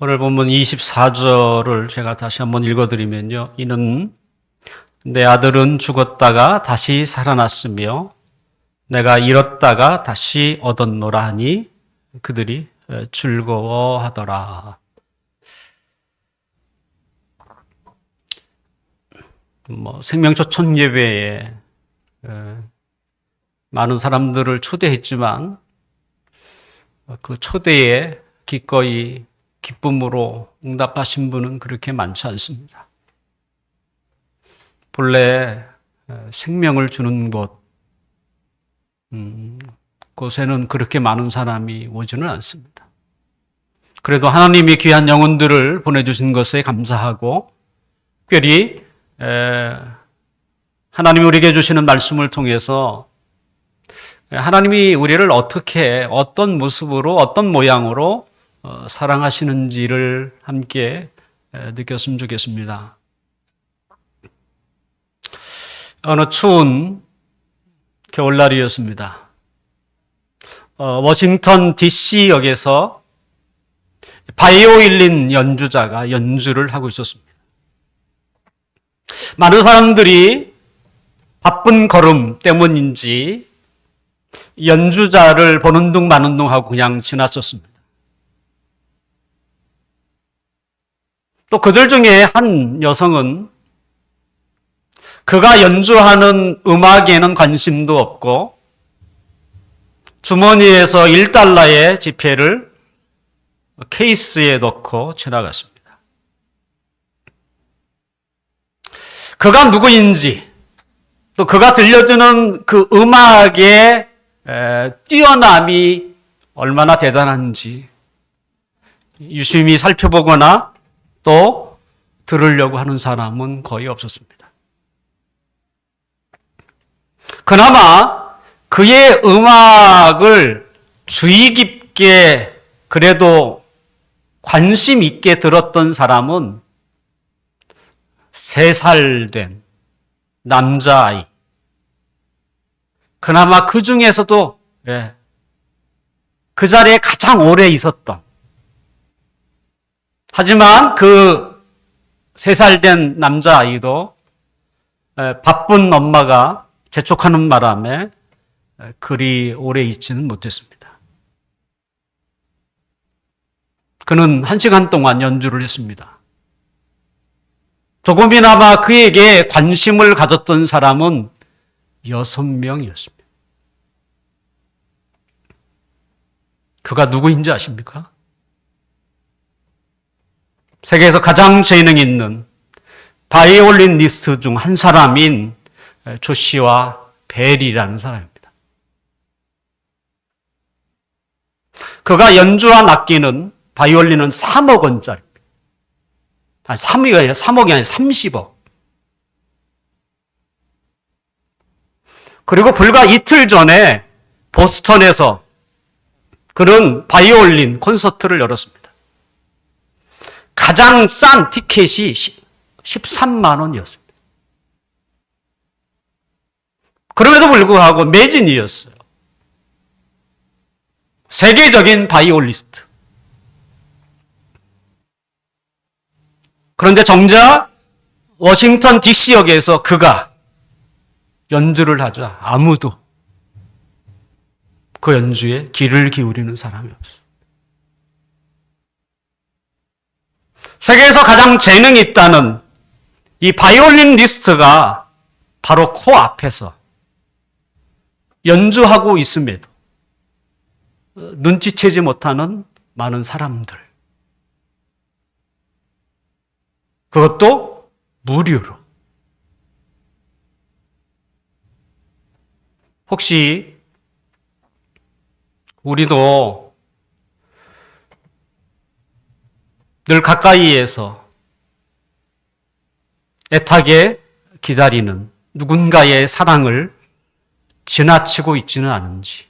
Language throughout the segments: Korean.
오늘 본문 24절을 제가 다시 한번 읽어드리면요. 이는 내 아들은 죽었다가 다시 살아났으며 내가 잃었다가 다시 얻었노라 하니 그들이 즐거워하더라. 생명초 천예배에 많은 사람들을 초대했지만 그 초대에 기꺼이 기쁨으로 응답하신 분은 그렇게 많지 않습니다. 본래 생명을 주는 곳에는 그렇게 많은 사람이 오지는 않습니다. 그래도 하나님이 귀한 영혼들을 보내주신 것에 감사하고 특별히 하나님이 우리에게 주시는 말씀을 통해서 하나님이 우리를 어떻게 어떤 모습으로 어떤 모양으로 사랑하시는지를 함께 느꼈으면 좋겠습니다. 어느 추운 겨울날이었습니다. 워싱턴 DC역에서 바이올린 연주자가 연주를 하고 있었습니다. 많은 사람들이 바쁜 걸음 때문인지 연주자를 보는 둥 마는 둥 하고 그냥 지나쳤습니다. 또 그들 중에 한 여성은 그가 연주하는 음악에는 관심도 없고 주머니에서 1달러의 지폐를 케이스에 넣고 지나갔습니다. 그가 누구인지 또 그가 들려주는 그 음악의 뛰어남이 얼마나 대단한지 유심히 살펴보거나 또 들으려고 하는 사람은 거의 없었습니다. 그나마 그의 음악을 주의 깊게 그래도 관심 있게 들었던 사람은 3살 된 남자아이. 그나마 그 중에서도 그 자리에 가장 오래 있었던, 하지만 그 3살 된 남자아이도 바쁜 엄마가 재촉하는 바람에 그리 오래 있지는 못했습니다. 그는 1시간 동안 연주를 했습니다. 조금이나마 그에게 관심을 가졌던 사람은 6명이었습니다. 그가 누구인지 아십니까? 세계에서 가장 재능 있는 바이올리니스트 중 한 사람인 조시와 벨이라는 사람입니다. 그가 연주한 악기는 바이올린은 3억 원짜리입니다. 3억이 아니라 30억. 그리고 불과 이틀 전에 보스턴에서 그는 바이올린 콘서트를 열었습니다. 가장 싼 티켓이 13만 원이었습니다. 그럼에도 불구하고 매진이었어요. 세계적인 바이올리스트. 그런데 정작 워싱턴 DC역에서 그가 연주를 하자 아무도 그 연주에 귀를 기울이는 사람이 없어요. 세계에서 가장 재능이 있다는 이 바이올리니스트가 바로 코앞에서 연주하고 있음에도 눈치채지 못하는 많은 사람들. 그것도 무료로. 혹시 우리도 늘 가까이에서 애타게 기다리는 누군가의 사랑을 지나치고 있지는 않은지.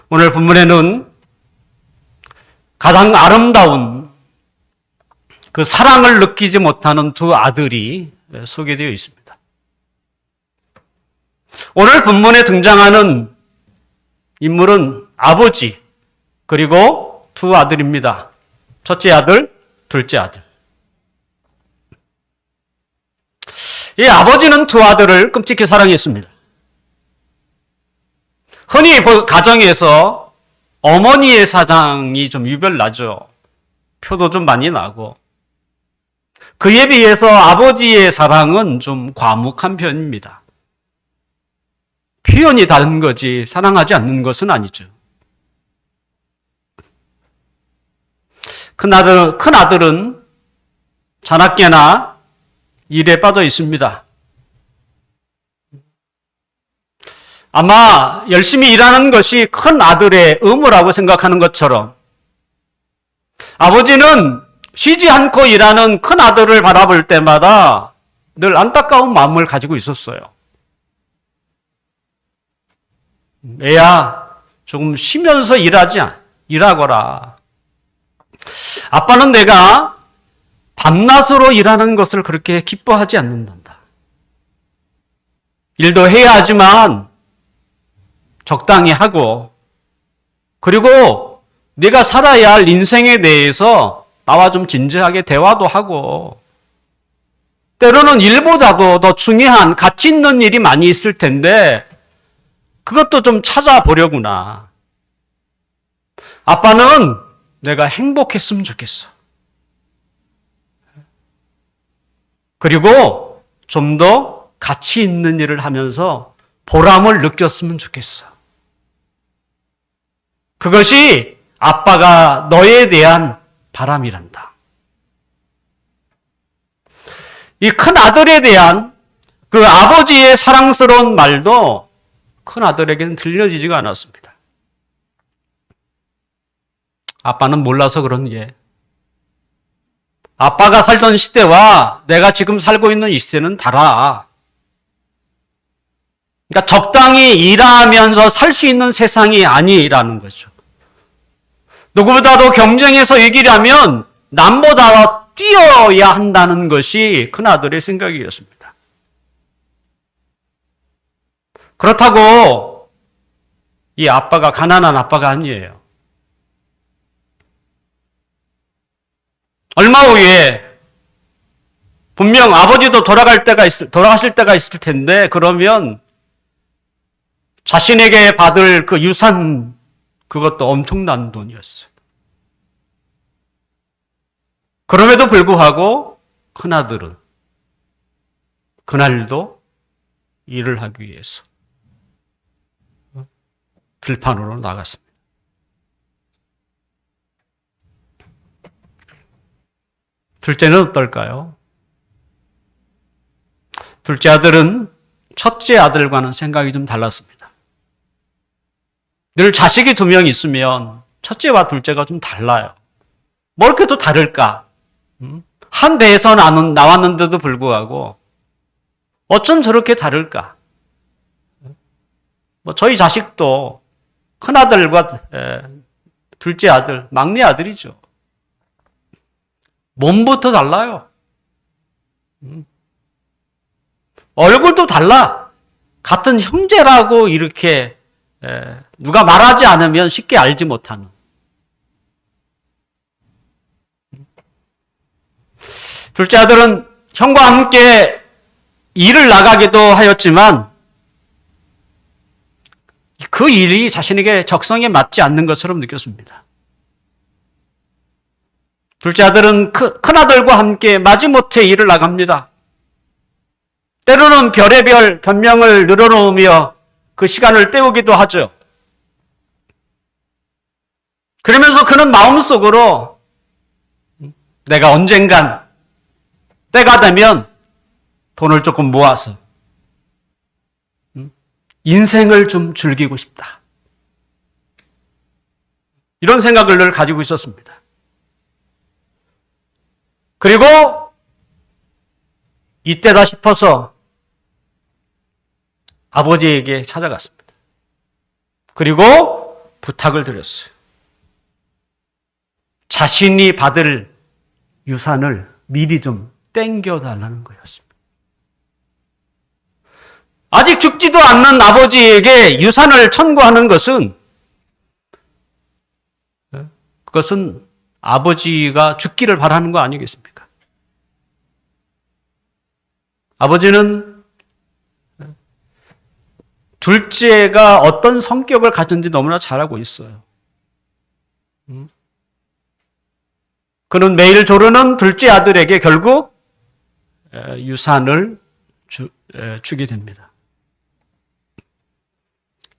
오늘 본문에는 가장 아름다운 그 사랑을 느끼지 못하는 두 아들이 소개되어 있습니다. 오늘 본문에 등장하는 인물은 아버지, 그리고 두 아들입니다. 첫째 아들, 둘째 아들. 이 아버지는 두 아들을 끔찍히 사랑했습니다. 흔히 가정에서 어머니의 사랑이 좀 유별나죠. 표도 좀 많이 나고. 그에 비해서 아버지의 사랑은 좀 과묵한 편입니다. 표현이 다른 거지 사랑하지 않는 것은 아니죠. 큰 아들은 자나깨나 일에 빠져 있습니다. 아마 열심히 일하는 것이 큰 아들의 의무라고 생각하는 것처럼 아버지는 쉬지 않고 일하는 큰 아들을 바라볼 때마다 늘 안타까운 마음을 가지고 있었어요. 애야, 조금 쉬면서 일하거라. 아빠는 내가 밤낮으로 일하는 것을 그렇게 기뻐하지 않는단다. 일도 해야 하지만 적당히 하고, 그리고 네가 살아야 할 인생에 대해서 나와 좀 진지하게 대화도 하고, 때로는 일보다도 더 중요한 가치 있는 일이 많이 있을 텐데 그것도 좀 찾아보려구나. 아빠는 내가 행복했으면 좋겠어. 그리고 좀 더 가치 있는 일을 하면서 보람을 느꼈으면 좋겠어. 그것이 아빠가 너에 대한 바람이란다. 이 큰 아들에 대한 그 아버지의 사랑스러운 말도 큰 아들에게는 들려지지가 않았습니다. 아빠는 몰라서 그런 게. 아빠가 살던 시대와 내가 지금 살고 있는 이 시대는 달라. 그러니까 적당히 일하면서 살 수 있는 세상이 아니라는 거죠. 누구보다도 경쟁에서 이기려 하면 남보다 뛰어야 한다는 것이 큰아들의 생각이었습니다. 그렇다고 이 아빠가 가난한 아빠가 아니에요. 얼마 후에 분명 아버지도 돌아가실 때가 있을 텐데 그러면 자신에게 받을 그 유산 그것도 엄청난 돈이었어요. 그럼에도 불구하고 큰아들은 그날도 일을 하기 위해서 들판으로 나갔습니다. 둘째는 어떨까요? 둘째 아들은 첫째 아들과는 생각이 좀 달랐습니다. 늘 자식이 두 명 있으면 첫째와 둘째가 좀 달라요. 뭐 이렇게 또 다를까? 한 배에서 나왔는데도 불구하고 어쩜 저렇게 다를까? 뭐 저희 자식도 큰아들과 둘째 아들, 막내 아들이죠. 몸부터 달라요. 얼굴도 달라. 같은 형제라고 이렇게 누가 말하지 않으면 쉽게 알지 못하는. 둘째 아들은 형과 함께 일을 나가기도 하였지만 그 일이 자신에게 적성에 맞지 않는 것처럼 느꼈습니다. 둘째 아들은 큰아들과 함께 마지못해 일을 나갑니다. 때로는 별의별 변명을 늘어놓으며 그 시간을 때우기도 하죠. 그러면서 그는 마음속으로 내가 언젠간 때가 되면 돈을 조금 모아서 인생을 좀 즐기고 싶다. 이런 생각을 늘 가지고 있었습니다. 그리고 이때다 싶어서 아버지에게 찾아갔습니다. 그리고 부탁을 드렸어요. 자신이 받을 유산을 미리 좀 땡겨달라는 거였습니다. 아직 죽지도 않는 아버지에게 유산을 청구하는 것은 그것은 아버지가 죽기를 바라는 거 아니겠습니까? 아버지는 둘째가 어떤 성격을 가졌는지 너무나 잘 알고 있어요. 그는 매일 조르는 둘째 아들에게 결국 유산을 주게 됩니다.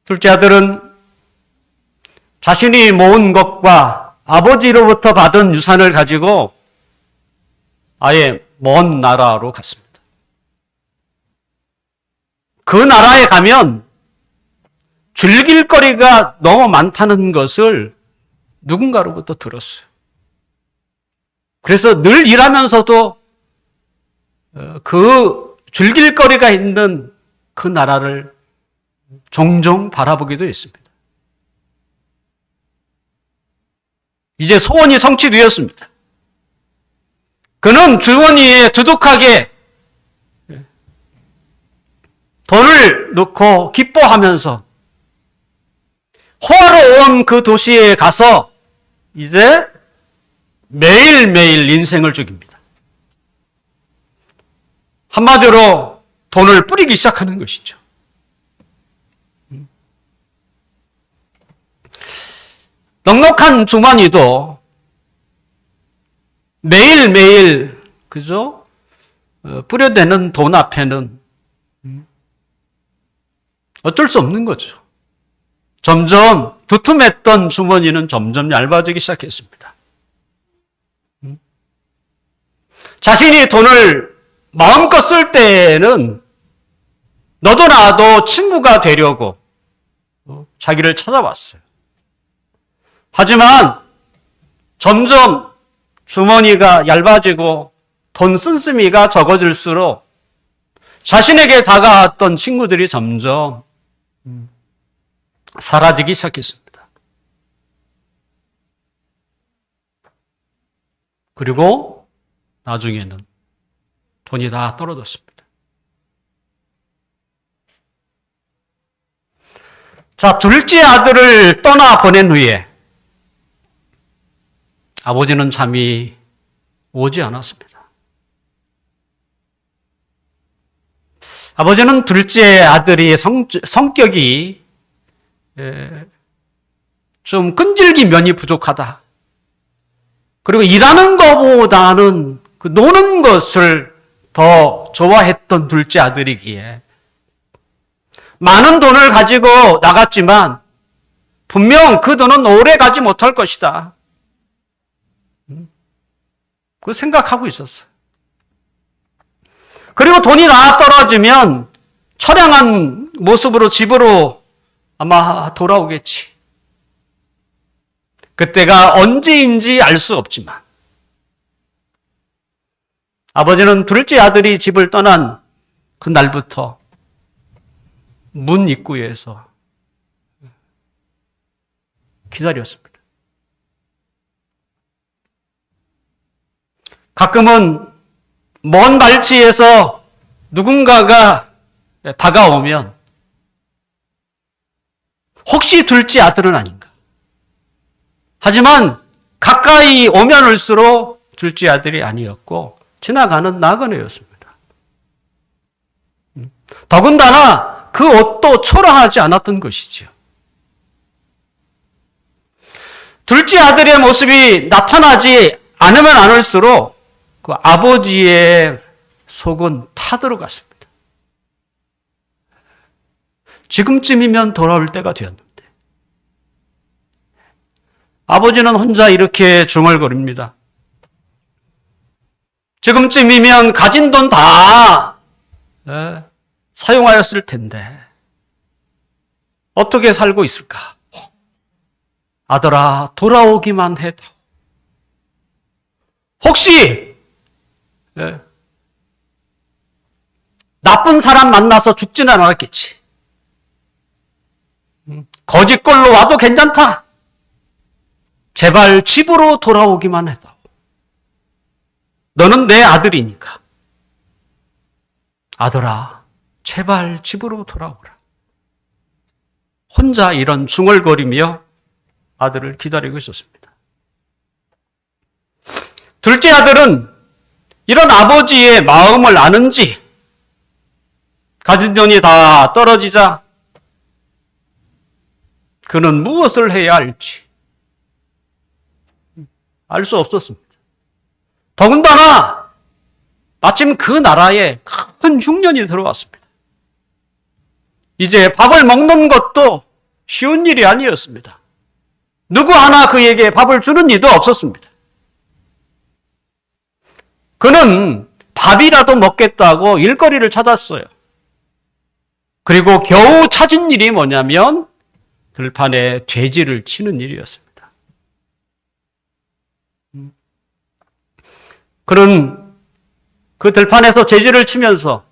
둘째 아들은 자신이 모은 것과 아버지로부터 받은 유산을 가지고 아예 먼 나라로 갔습니다. 그 나라에 가면 즐길 거리가 너무 많다는 것을 누군가로부터 들었어요. 그래서 늘 일하면서도 그 즐길 거리가 있는 그 나라를 종종 바라보기도 했습니다. 이제 소원이 성취되었습니다. 그는 주머니에 두둑하게 돈을 넣고 기뻐하면서 호화로운 그 도시에 가서 이제 매일매일 인생을 죽입니다. 한마디로 돈을 뿌리기 시작하는 것이죠. 넉넉한 주머니도 매일매일 그죠? 뿌려대는 돈 앞에는 어쩔 수 없는 거죠. 점점 두툼했던 주머니는 점점 얇아지기 시작했습니다. 자신이 돈을 마음껏 쓸 때에는 너도 나도 친구가 되려고 자기를 찾아왔어요. 하지만 점점 주머니가 얇아지고 돈 쓴쓰미가 적어질수록 자신에게 다가왔던 친구들이 점점 사라지기 시작했습니다. 그리고 나중에는 돈이 다 떨어졌습니다. 자, 둘째 아들을 떠나 보낸 후에 아버지는 잠이 오지 않았습니다. 아버지는 둘째 아들이 성격이 좀 끈질긴 면이 부족하다. 그리고 일하는 것보다는 그 노는 것을 더 좋아했던 둘째 아들이기에 많은 돈을 가지고 나갔지만 분명 그 돈은 오래 가지 못할 것이다. 그 생각하고 있었어요. 그리고 돈이 다 떨어지면 처량한 모습으로 집으로 아마 돌아오겠지. 그때가 언제인지 알 수 없지만 아버지는 둘째 아들이 집을 떠난 그 날부터 문 입구에서 기다렸습니다. 가끔은 먼 발치에서 누군가가 다가오면 혹시 둘째 아들은 아닌가? 하지만 가까이 오면 올수록 둘째 아들이 아니었고 지나가는 나그네였습니다. 더군다나 그 옷도 초라하지 않았던 것이지요. 둘째 아들의 모습이 나타나지 않으면 않을수록 그 아버지의 속은 타들어갔습니다. 지금쯤이면 돌아올 때가 되었는데 아버지는 혼자 이렇게 중얼거립니다. 지금쯤이면 가진 돈 다 사용하였을 텐데 어떻게 살고 있을까? 아들아, 돌아오기만 해도 혹시 나쁜 사람 만나서 죽지는 않았겠지. 거짓골로 와도 괜찮다. 제발 집으로 돌아오기만 해도. 너는 내 아들이니까. 아들아, 제발 집으로 돌아오라. 혼자 이런 중얼거리며 아들을 기다리고 있었습니다. 둘째 아들은 이런 아버지의 마음을 아는지 가진 돈이 다 떨어지자 그는 무엇을 해야 할지 알 수 없었습니다. 더군다나 마침 그 나라에 큰 흉년이 들어왔습니다. 이제 밥을 먹는 것도 쉬운 일이 아니었습니다. 누구 하나 그에게 밥을 주는 이도 없었습니다. 그는 밥이라도 먹겠다고 일거리를 찾았어요. 그리고 겨우 찾은 일이 뭐냐면 들판에 돼지를 치는 일이었습니다. 그는 그 들판에서 돼지를 치면서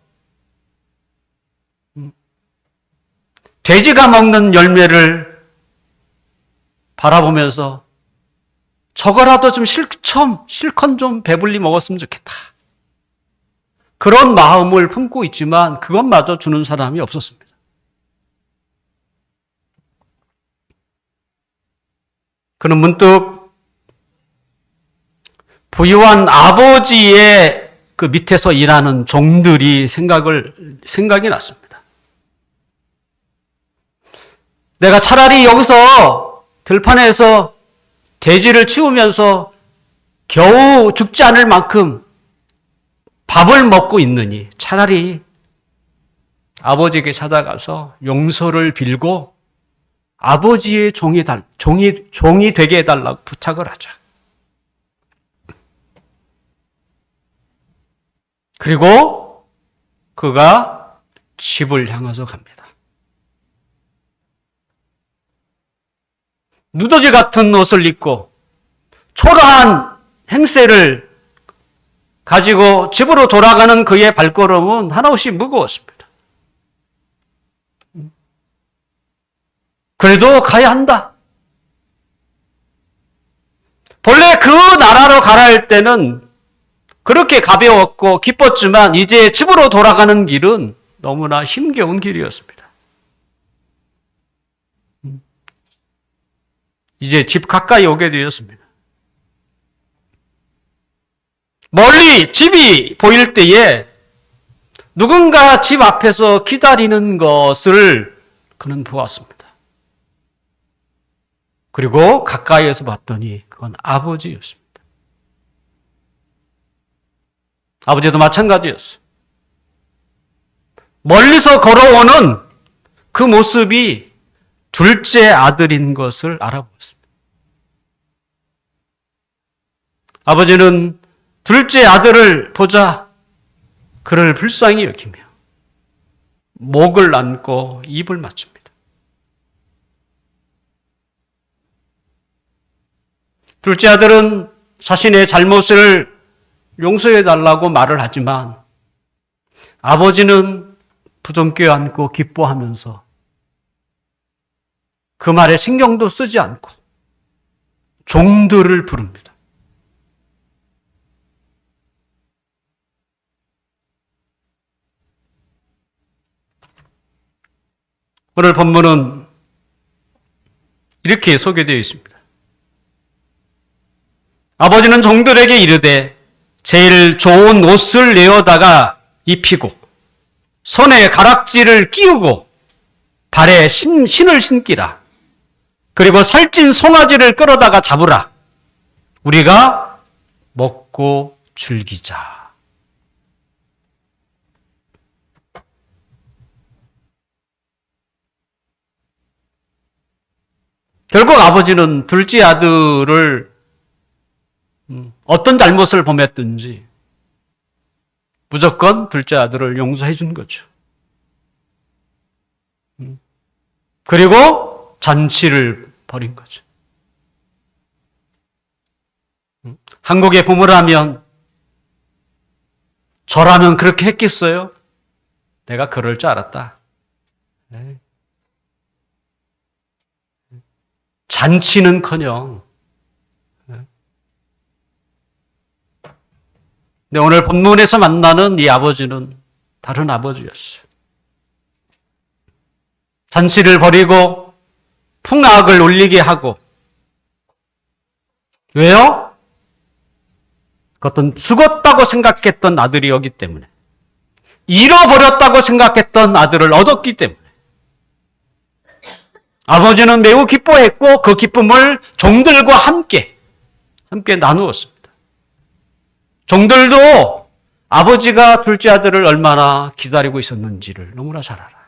돼지가 먹는 열매를 바라보면서 저거라도 좀 실컷 좀 배불리 먹었으면 좋겠다. 그런 마음을 품고 있지만 그것마저 주는 사람이 없었습니다. 그는 문득 부유한 아버지의 그 밑에서 일하는 종들이 생각이 났습니다. 내가 차라리 여기서 들판에서 돼지를 치우면서 겨우 죽지 않을 만큼 밥을 먹고 있느니 차라리 아버지에게 찾아가서 용서를 빌고 아버지의 종이 되게 해달라고 부탁을 하자. 그리고 그가 집을 향해서 갑니다. 누더지 같은 옷을 입고 초라한 행세를 가지고 집으로 돌아가는 그의 발걸음은 한없이 무거웠습니다. 그래도 가야 한다. 본래 그 나라로 가라 할 때는 그렇게 가벼웠고 기뻤지만 이제 집으로 돌아가는 길은 너무나 힘겨운 길이었습니다. 이제 집 가까이 오게 되었습니다. 멀리 집이 보일 때에 누군가 집 앞에서 기다리는 것을 그는 보았습니다. 그리고 가까이에서 봤더니 그건 아버지였습니다. 아버지도 마찬가지였어요. 멀리서 걸어오는 그 모습이 둘째 아들인 것을 알아보았습니다. 아버지는 둘째 아들을 보자 그를 불쌍히 여기며 목을 안고 입을 맞춥니다. 둘째 아들은 자신의 잘못을 용서해달라고 말을 하지만 아버지는 부정 껴안고 기뻐하면서 그 말에 신경도 쓰지 않고 종들을 부릅니다. 오늘 본문은 이렇게 소개되어 있습니다. 아버지는 종들에게 이르되 제일 좋은 옷을 내어다가 입히고 손에 가락지를 끼우고 발에 신을 신기라. 그리고 살찐 송아지를 끌어다가 잡으라. 우리가 먹고 즐기자. 결국 아버지는 둘째 아들을 어떤 잘못을 범했든지 무조건 둘째 아들을 용서해 준 거죠. 그리고 잔치를 벌인 거죠. 한국의 부모라면 저라면 그렇게 했겠어요? 내가 그럴 줄 알았다. 잔치는커녕. 근데 오늘 본문에서 만나는 이 아버지는 다른 아버지였어요. 잔치를 벌이고 풍악을 울리게 하고. 왜요? 그것은 죽었다고 생각했던 아들이었기 때문에, 잃어버렸다고 생각했던 아들을 얻었기 때문에 아버지는 매우 기뻐했고 그 기쁨을 종들과 함께 나누었습니다. 종들도 아버지가 둘째 아들을 얼마나 기다리고 있었는지를 너무나 잘 알아요.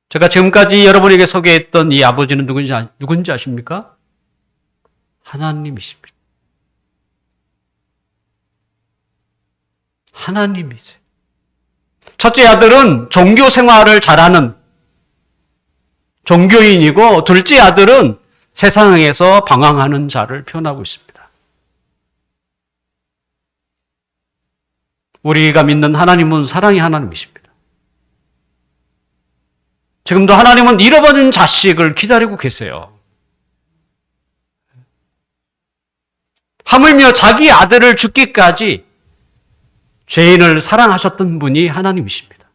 제가 지금까지 여러분에게 소개했던 이 아버지는 누군지 아십니까? 하나님이십니다. 하나님이세요. 첫째 아들은 종교 생활을 잘하는 종교인이고, 둘째 아들은 세상에서 방황하는 자를 표현하고 있습니다. 우리가 믿는 하나님은 사랑의 하나님이십니다. 지금도 하나님은 잃어버린 자식을 기다리고 계세요. 하물며 자기 아들을 죽기까지 죄인을 사랑하셨던 분이 하나님이십니다.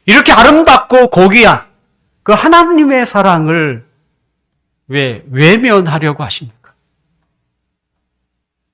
이렇게 아름답고 고귀한 그 하나님의 사랑을 왜 외면하려고 하십니까?